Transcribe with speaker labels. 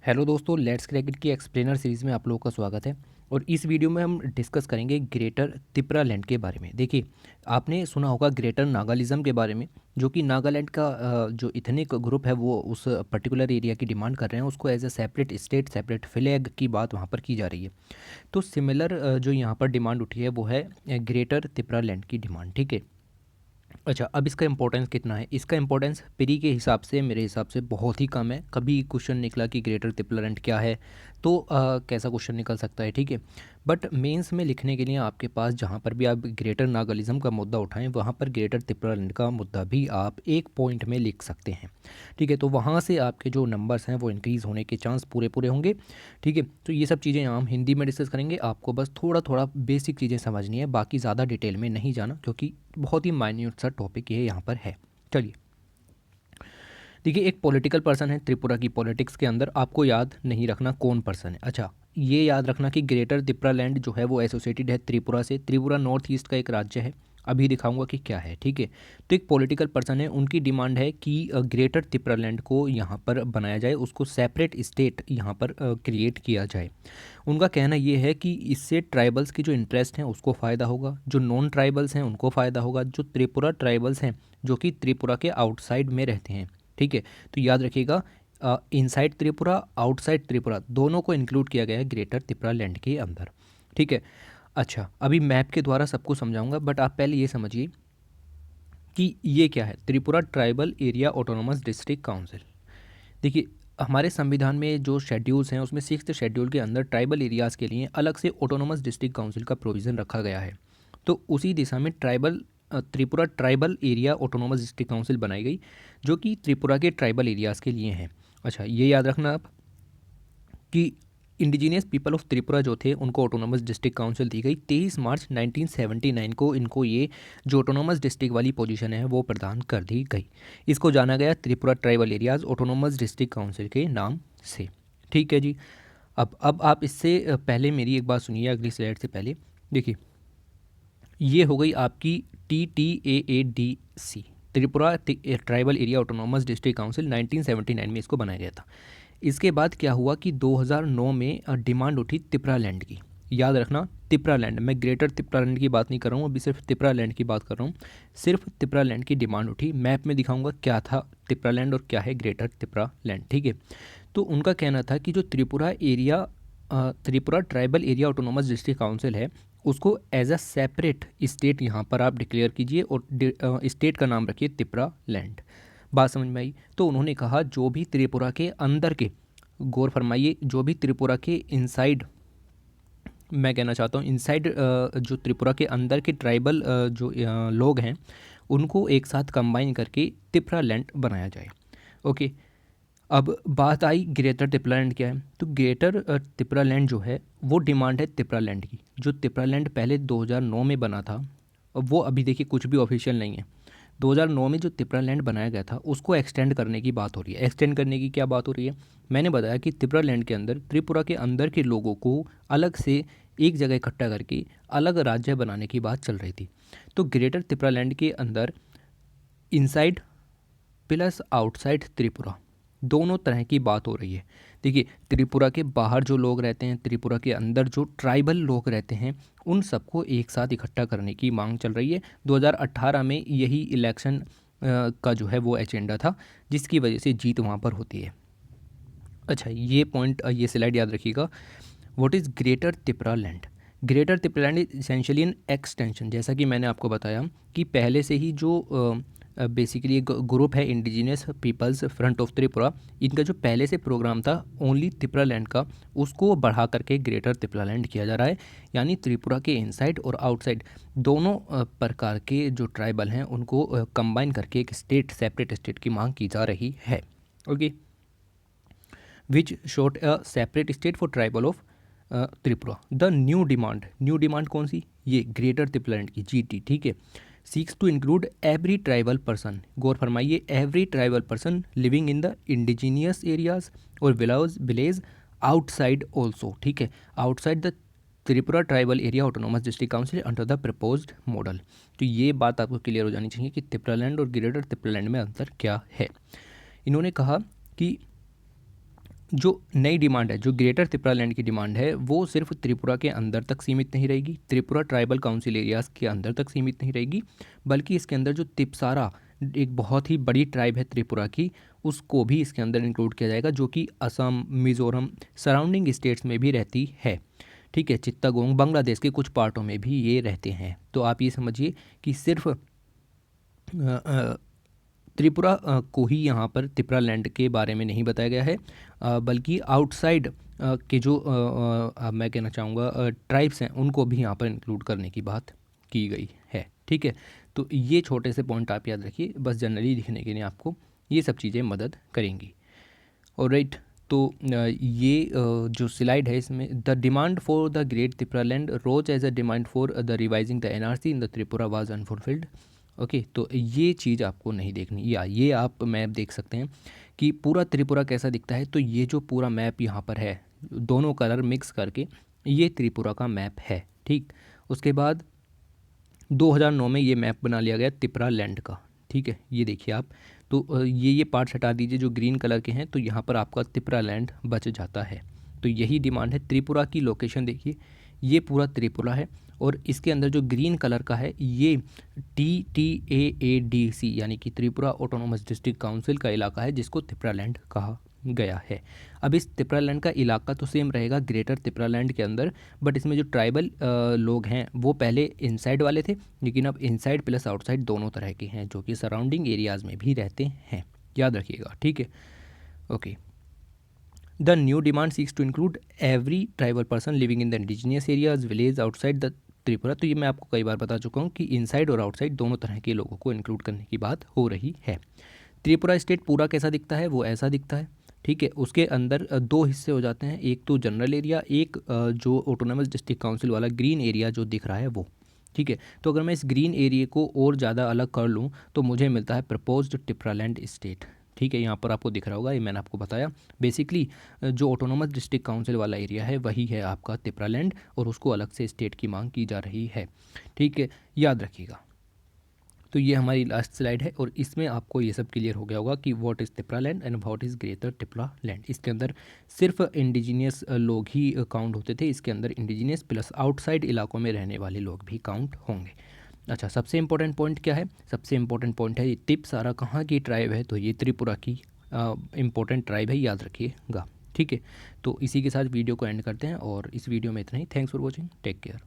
Speaker 1: Hello दोस्तों, let's cricket की explainer series में आप लोगों का स्वागत है। और इस वीडियो में हम डिस्कस करेंगे ग्रेटर त्रिपुरा लैंड के बारे में। देखिए, आपने सुना होगा ग्रेटर नागालिज़म के बारे में, जो कि नागालैंड का जो इथनिक ग्रुप है वो उस पर्टिकुलर एरिया की डिमांड कर रहे हैं, उसको as a separate state separate flag की बात वहाँ पर की जा रही है। तो सिमिलर जो यहाँ पर डिमांड उठी है वो है ग्रेटर त्रिपुरा लैंड की डिमांड। ठीक है। अच्छा, अब इसका इंपॉर्टेंस कितना है? इसका इंपॉर्टेंस प्री के हिसाब से मेरे हिसाब से बहुत ही कम है। कभी क्वेश्चन निकला कि ग्रेटर त्रिपुरा क्या है, तो कैसा क्वेश्चन निकल सकता है। ठीक है। बट मेंस में लिखने के लिए आपके पास जहाँ पर भी आप ग्रेटर नागालिज्म का मुद्दा उठाएं, वहाँ पर ग्रेटर त्रिपुरा का मुद्दा भी आप एक पॉइंट में लिख सकते हैं। ठीक है। तो वहाँ से आपके जो नंबर्स हैं वो इंक्रीज़ होने के चांस पूरे पूरे होंगे। ठीक है। तो ये सब चीज़ें हम हिंदी में डिस्कस करेंगे। आपको बस थोड़ा थोड़ा बेसिक चीज़ें समझनी है, बाकी ज़्यादा डिटेल में नहीं जाना, क्योंकि बहुत ही माइन्यूट सा टॉपिक ये यहाँ पर है। चलिए, देखिए, एक पॉलिटिकल पर्सन है त्रिपुरा की पॉलिटिक्स के अंदर। आपको याद नहीं रखना कौन पर्सन है। अच्छा, ये याद रखना कि ग्रेटर त्रिपुरा लैंड जो है वो एसोसिएटेड है त्रिपुरा से। त्रिपुरा नॉर्थ ईस्ट का एक राज्य है। अभी दिखाऊंगा कि क्या है। ठीक है। तो एक पॉलिटिकल पर्सन है, उनकी डिमांड है कि ग्रेटर त्रिपुरा लैंड को यहाँ पर बनाया जाए, उसको सेपरेट स्टेट यहाँ पर क्रिएट किया जाए। उनका कहना ये है कि इससे ट्राइबल्स की जो इंटरेस्ट हैं उसको फ़ायदा होगा, जो नॉन ट्राइबल्स हैं उनको फ़ायदा होगा, जो त्रिपुरा ट्राइबल्स हैं जो कि त्रिपुरा के आउटसाइड में रहते हैं। ठीक है। तो याद रखिएगा, इनसाइड त्रिपुरा आउटसाइड त्रिपुरा दोनों को इंक्लूड किया गया है ग्रेटर त्रिपुरा लैंड के अंदर। ठीक है। अच्छा, अभी मैप के द्वारा सबको समझाऊंगा, बट आप पहले ये समझिए कि ये क्या है Tripura tribal area autonomous district council. देखिए, हमारे संविधान में जो शेड्यूल्स हैं उसमें 6th शेड्यूल के अंदर ट्राइबल एरियाज़ के लिए अलग से ऑटोनोमस डिस्ट्रिक्ट काउंसिल का प्रोविज़न रखा गया है। तो उसी दिशा में Tripura tribal area autonomous district council बनाई गई, जो कि त्रिपुरा के ट्राइबल एरियाज़ के लिए हैं। अच्छा, ये याद रखना आप कि इंडिजीनियस पीपल ऑफ त्रिपुरा जो थे उनको ऑटोनोमस डिस्ट्रिक्ट काउंसिल दी गई। 23 मार्च 1979 को इनको ये जो ऑटोनोमस डिस्ट्रिक्ट वाली पोजीशन है वो प्रदान कर दी गई। इसको जाना गया Tripura tribal areas autonomous district council के नाम से। ठीक है जी। अब आप इससे पहले मेरी एक बात सुनिए, अगली स्लाइड से पहले। देखिए, ये हो गई आपकी TTAADC, Tripura tribal area autonomous district council. 1979 में इसको बनाया गया था। इसके बाद क्या हुआ कि 2009 में डिमांड उठी त्रिपुरा लैंड की। याद रखना, त्रिपुरा लैंड, मैं ग्रेटर त्रिपुरा लैंड की बात नहीं कर रहा हूँ, अभी सिर्फ त्रिपुरा लैंड की बात कर रहा हूँ। सिर्फ त्रिपुरा लैंड की डिमांड उठी। मैप में दिखाऊंगा क्या था त्रिपुरा लैंड और क्या है ग्रेटर त्रिपुरा लैंड। ठीक है। तो उनका कहना था कि जो Tripura tribal area autonomous district council है उसको एज अ सेपरेट स्टेट यहाँ पर आप डिक्लेयर कीजिए और स्टेट का नाम रखिए त्रिपुरा लैंड। बात समझ में आई? तो उन्होंने कहा जो भी त्रिपुरा के अंदर के, गौर फरमाइए, जो भी त्रिपुरा के इनसाइड, मैं कहना चाहता हूँ इनसाइड, जो त्रिपुरा के अंदर के ट्राइबल जो लोग हैं उनको एक साथ कंबाइन करके त्रिपुरा लैंड बनाया जाए। ओके। अब बात आई ग्रेटर त्रिपुरा लैंड क्या है। तो ग्रेटर त्रिपुरा लैंड जो है वो डिमांड है त्रिपुरा लैंड की। जो त्रिपुरा लैंड पहले 2009 में बना था, अब वो अभी देखिए कुछ भी ऑफिशियल नहीं है। 2009 में जो त्रिपुरा लैंड बनाया गया था उसको एक्सटेंड करने की बात हो रही है। एक्सटेंड करने की क्या बात हो रही है? मैंने बताया कि त्रिपुरा लैंड के अंदर त्रिपुरा के अंदर के लोगों को अलग से एक जगह इकट्ठा करके अलग राज्य बनाने की बात चल रही थी। तो ग्रेटर त्रिपुरा लैंड के अंदर इनसाइड प्लस आउटसाइड त्रिपुरा दोनों तरह की बात हो रही है। देखिए, त्रिपुरा के बाहर जो लोग रहते हैं, त्रिपुरा के अंदर जो ट्राइबल लोग रहते हैं, उन सबको एक साथ इकट्ठा करने की मांग चल रही है। 2018 में यही इलेक्शन का जो है वो एजेंडा था, जिसकी वजह से जीत वहाँ पर होती है। अच्छा, ये पॉइंट, ये स्लाइड याद रखिएगा। What is greater Tripura land? Greater Tripura land is essentially an extension, जैसा कि मैंने आपको बताया कि पहले से ही जो बेसिकली एक ग्रुप है indigenous peoples front of Tripura, इनका जो पहले से प्रोग्राम था ओनली त्रिपुरा लैंड का, उसको बढ़ा करके ग्रेटर त्रिपुरा लैंड किया जा रहा है। यानी त्रिपुरा के इनसाइड और आउटसाइड दोनों प्रकार के जो ट्राइबल हैं उनको कंबाइन करके एक स्टेट, सेपरेट स्टेट की मांग की जा रही है। Okay. Which sought a separate state for tribal of Tripura. The new demand कौन सी? ये ग्रेटर त्रिपुरा लैंड की, GT। ठीक है। Seeks to include every tribal person, गौर फरमाइए, every tribal person living in the indigenous areas और विलेज आउटसाइड ऑल्सो। ठीक है। Outside the Tripura tribal area autonomous district council under the proposed model. तो ये बात आपको क्लियर हो जानी चाहिए कि त्रिपुरा लैंड और ग्रेटर त्रिपुरा लैंड में अंतर क्या है। इन्होंने कहा कि जो नई डिमांड है, जो ग्रेटर त्रिपुरा लैंड की डिमांड है, वो सिर्फ त्रिपुरा के अंदर तक सीमित नहीं रहेगी, त्रिपुरा ट्राइबल काउंसिल एरियाज़ के अंदर तक सीमित नहीं रहेगी, बल्कि इसके अंदर जो तिप्सारा एक बहुत ही बड़ी ट्राइब है त्रिपुरा की, उसको भी इसके अंदर इंक्लूड किया जाएगा, जो कि असम, मिज़ोरम, सराउंडिंग स्टेट्स में भी रहती है। ठीक है, चित्तागोंग, बांग्लादेश के कुछ पार्टों में भी ये रहते हैं। तो आप ये समझिए कि सिर्फ त्रिपुरा को ही यहाँ पर त्रिपुरा लैंड के बारे में नहीं बताया गया है, बल्कि आउटसाइड के जो मैं कहना चाहूँगा ट्राइब्स हैं, उनको भी यहाँ पर इंक्लूड करने की बात की गई है। ठीक है, तो ये छोटे से पॉइंट आप याद रखिए, बस जनरली लिखने के लिए आपको ये सब चीज़ें मदद करेंगी। और राइट, तो ये जो स्लाइड है, इसमें the demand for the great Tripura land rose as a demand for the revising the NRC in the Tripura was unfulfilled. Okay, तो ये चीज़ आपको नहीं देखनी, या ये आप मैप देख सकते हैं कि पूरा त्रिपुरा कैसा दिखता है। तो ये जो पूरा मैप यहाँ पर है, दोनों कलर मिक्स करके, ये त्रिपुरा का मैप है। ठीक, उसके बाद 2009 में ये मैप बना लिया गया त्रिपुरा लैंड का। ठीक है, ये देखिए आप, तो ये पार्ट्स हटा दीजिए जो ग्रीन कलर के हैं, तो यहाँ पर आपका त्रिपुरा लैंड बच जाता है। तो यही डिमांड है। त्रिपुरा की लोकेशन देखिए, ये पूरा त्रिपुरा है, और इसके अंदर जो ग्रीन कलर का है, ये TTAADC यानी कि त्रिपुरा ऑटोनोमस डिस्ट्रिक्ट काउंसिल का इलाका है, जिसको त्रिपुरा लैंड कहा गया है। अब इस त्रिपुरा लैंड का इलाका तो सेम रहेगा ग्रेटर त्रिपुरा लैंड के अंदर, बट इसमें जो ट्राइबल लोग हैं वो पहले इनसाइड वाले थे, लेकिन अब इनसाइड प्लस आउटसाइड दोनों तरह के हैं, जो कि सराउंडिंग एरियाज़ में भी रहते हैं, याद रखिएगा। ठीक है, okay. The new demand seeks to include every tribal person living in the indigenous areas village outside the Tripura. तो ये मैं आपको कई बार बता चुका हूँ कि इनसाइड और आउटसाइड दोनों तरह के लोगों को इंक्लूड करने की बात हो रही है। त्रिपुरा स्टेट पूरा कैसा दिखता है, वो ऐसा दिखता है। ठीक है, उसके अंदर दो हिस्से हो जाते हैं, एक तो जनरल एरिया, एक जो ऑटोनोमस डिस्ट्रिक्ट काउंसिल वाला ग्रीन एरिया जो दिख रहा है वो। ठीक है, तो अगर मैं इस ग्रीन एरिया को और ज़्यादा अलग कर लूँ तो मुझे मिलता है प्रपोज्ड त्रिपुरा लैंड स्टेट। ठीक है, यहाँ पर आपको दिख रहा होगा, ये मैंने आपको बताया। बेसिकली जो ऑटोनोमस डिस्ट्रिक्ट काउंसिल वाला एरिया है वही है आपका त्रिपुरा लैंड, और उसको अलग से स्टेट की मांग की जा रही है। ठीक है, याद रखिएगा। तो ये हमारी लास्ट स्लाइड है, और इसमें आपको ये सब क्लियर हो गया होगा कि what is Tripura land and what is greater Tripura land. इसके अंदर सिर्फ इंडिजीनियस लोग ही काउंट होते थे, इसके अंदर इंडिजीनियस प्लस आउटसाइड इलाकों में रहने वाले लोग भी काउंट होंगे। अच्छा, सबसे इंपॉर्टेंट पॉइंट क्या है? सबसे इंपॉर्टेंट पॉइंट है ये तिप्सारा कहाँ की ट्राइब है, तो ये त्रिपुरा की इंपॉर्टेंट ट्राइब है, याद रखिएगा। ठीक है, तो इसी के साथ वीडियो को एंड करते हैं, और इस वीडियो में इतना ही। Thanks for watching, take care.